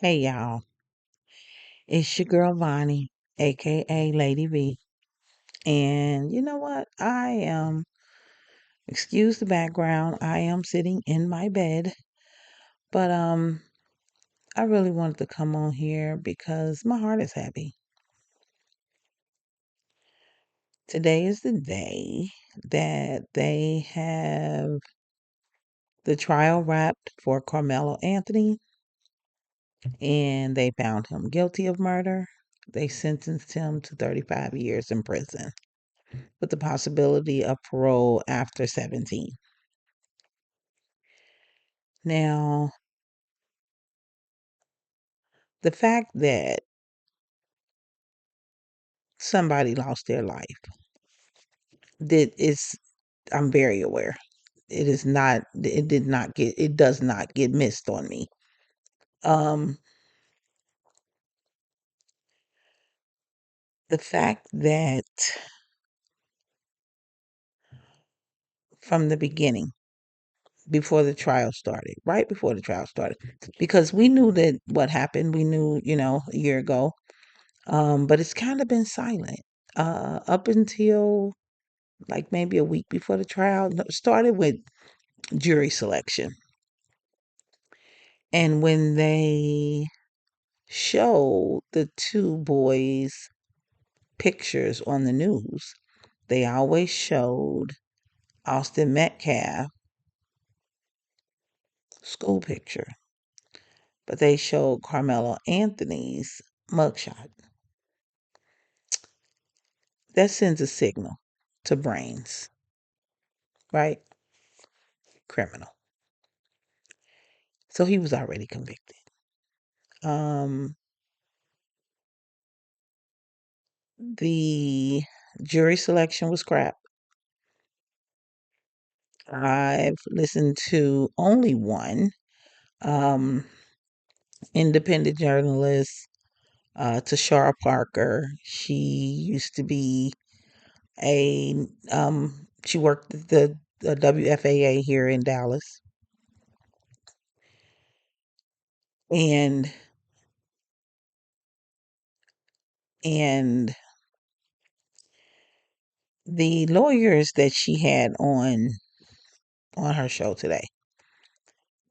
Hey y'all, it's your girl Vonnie, aka Lady V. And you know what? Excuse the background, I am sitting in my bed, but I really wanted to come on here because my heart is happy. Today is the day that they have the trial wrapped for Karmelo Anthony, and they found him guilty of murder. They sentenced him to 35 years in prison, with the possibility of parole after 17. Now, the fact that somebody lost their life, that is, I'm very aware. It does not get missed on me. Um, the fact that from the beginning, before the trial started, right before the trial started, because we knew that what happened, we knew, a year ago, but it's kind of been silent up until like maybe a week before the trial. No, started with jury selection. And when they showed the two boys' pictures on the news, they always showed Austin Metcalf school picture, but they showed Carmelo Anthony's mugshot. That sends a signal to brains, right? Criminal. So he was already convicted. Um, the jury selection was crap. I've listened to only one um, independent journalist, Tashara Parker. She used to be she worked at the WFAA here in Dallas. And, and the lawyers that she had on her show today,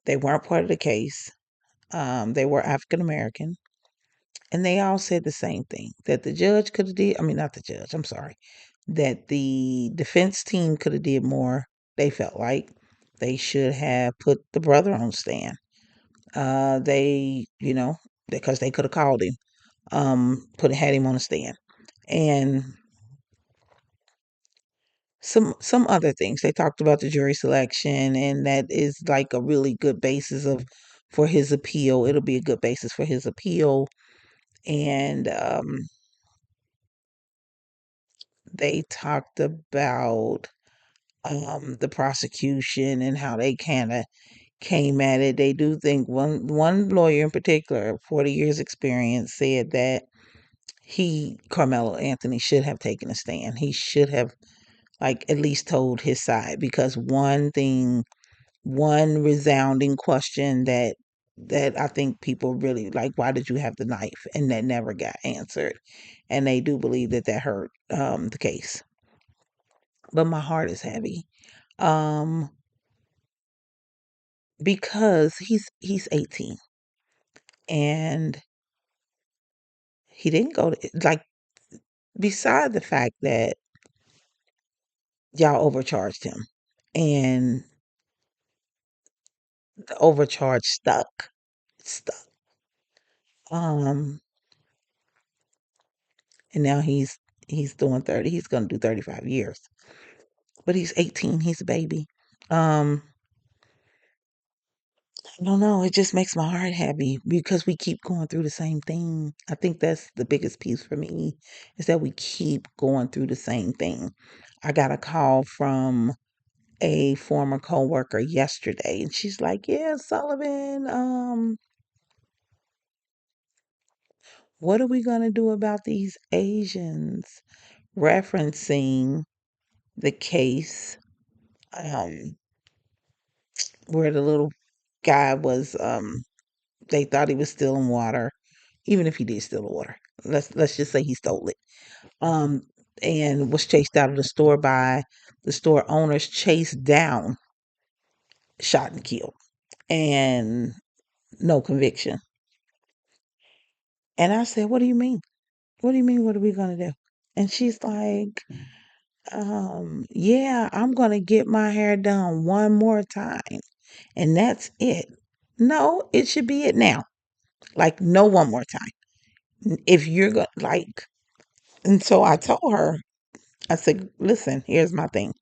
they weren't part of the case. They were African American. And they all said the same thing, that the judge could have did, I mean, not the judge, I'm sorry, that the defense team could have did more. They felt like they should have put the brother on stand. They, because they could have called him, had him on a stand. And some other things. They talked about the jury selection, and that is like a really good basis of for his appeal. It'll be a good basis for his appeal. And they talked about the prosecution and how they kind of came at it. They do think one lawyer in particular, 40 years experience, said that Carmelo Anthony, should have taken a stand. He should have like at least told his side, because one resounding question that I think people really like, why did you have the knife? And that never got answered. And they do believe that hurt the case. But my heart is heavy. Um because he's 18, and he didn't go to, like, beside the fact that y'all overcharged him, and the overcharge stuck. Um and now he's doing 30. He's going to do 35 years. But he's 18, he's a baby. Um I don't know, it just makes my heart happy because we keep going through the same thing. I think that's the biggest piece for me, is that we keep going through the same thing. I got a call from a former coworker yesterday, and she's like, "Yeah, Sullivan, what are we gonna do about these Asians?" Referencing the case um, where the little guy was They thought he was stealing water, even if he did steal the water. Let's just say he stole it. Um, and was chased out of the store by the store owners, chased down, shot and killed, and no conviction. And I said, "What do you mean? What do you mean? What are we gonna do?" And she's like, yeah, I'm gonna get my hair done one more time, and that's it. No, it should be it now. Like, no, one more time. If you're going like, and so I told her, I said, listen, here's my thing.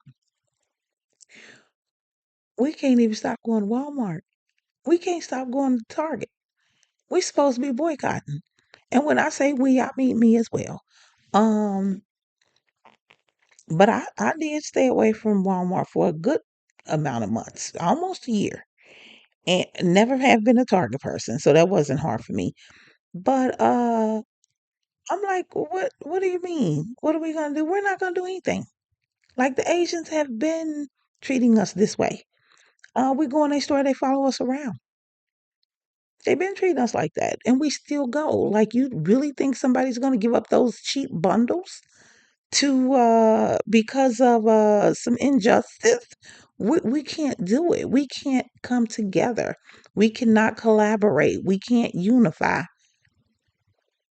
We can't even stop going to Walmart. We can't stop going to Target. We supposed to be boycotting. And when I say we, I mean me as well. Um, but I did stay away from Walmart for a good amount of months, almost a year. And never have been a Target person, so that wasn't hard for me. But I'm like, what do you mean? What are we gonna do? We're not gonna do anything. Like, the Asians have been treating us this way. We go in their store, they follow us around. They've been treating us like that, and we still go. Like, you really think somebody's gonna give up those cheap bundles to because of some injustice? We can't do it. We can't come together. We cannot collaborate. We can't unify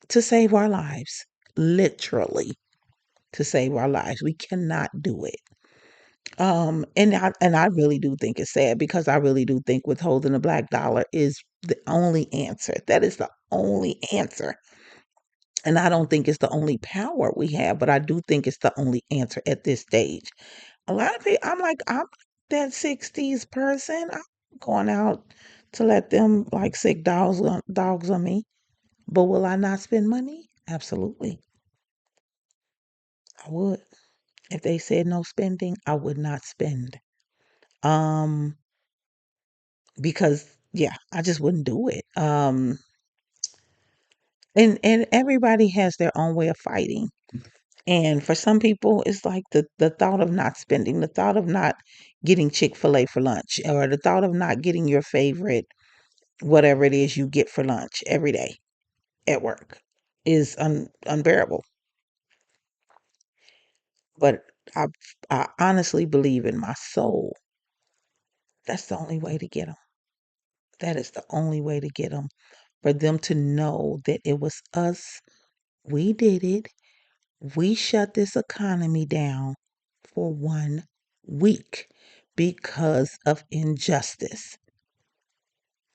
to save our lives. Literally, to save our lives. We cannot do it. And I really do think it's sad, because I really do think withholding the black dollar is the only answer. That is the only answer. And I don't think it's the only power we have, but I do think it's the only answer at this stage. A lot of people, I'm like, I'm that 60s person. I'm going out to let them like sick dogs on me. But will I not spend money? Absolutely. I would. If they said no spending, I would not spend. Um, because yeah, I just wouldn't do it. And everybody has their own way of fighting. And for some people, it's like the thought of not spending, the thought of not getting Chick-fil-A for lunch, or the thought of not getting your favorite, whatever it is you get for lunch every day at work, is unbearable. But I, I honestly believe in my soul that's the only way to get them. That is the only way to get them. For them to know that it was us, we did it, we shut this economy down for 1 week because of injustice.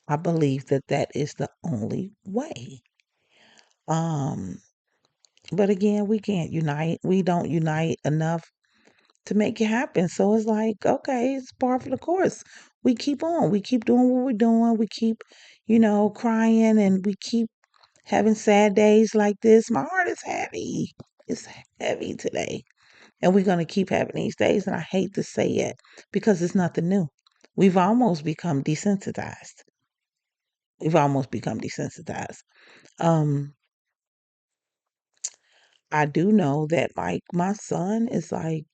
I believe that that is the only way. Um, but again, we can't unite. We don't unite enough to make it happen. So it's like, okay, it's par for the course. We keep on. We keep doing what we're doing. We keep, crying, and we keep having sad days like this. My heart is heavy. It's heavy today. And we're going to keep having these days. And I hate to say it, because it's nothing new. We've almost become desensitized. We've almost become desensitized. Um, I do know that, like, my son is like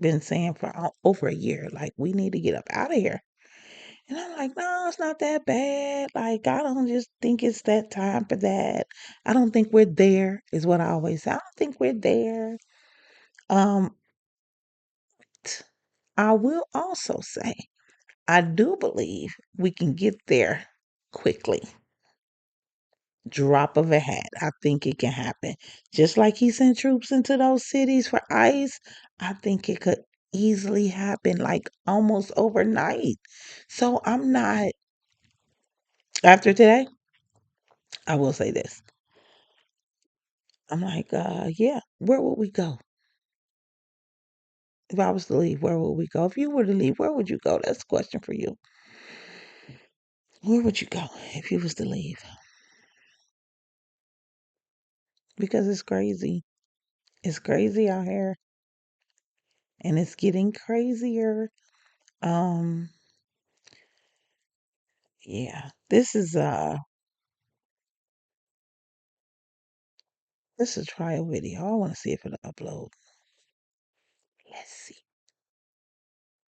been saying for over a year, like, we need to get up out of here. And I'm like, no, it's not that bad. Like, I don't just think it's that time for that. I don't think we're there, is what I always say. I don't think we're there. Um, I will also say, I do believe we can get there quickly. Drop of a hat. I think it can happen. Just like he sent troops into those cities for ICE, I think it could easily happen, like almost overnight. So I'm not, after today, I will say this. I'm like, yeah, where would we go? If I was to leave, where would we go? If you were to leave, where would you go? That's a question for you. Where would you go if you was to leave? Because it's crazy. It's crazy out here, and it's getting crazier. Um, yeah. This is a trial video. I want to see if it'll upload. Let's see.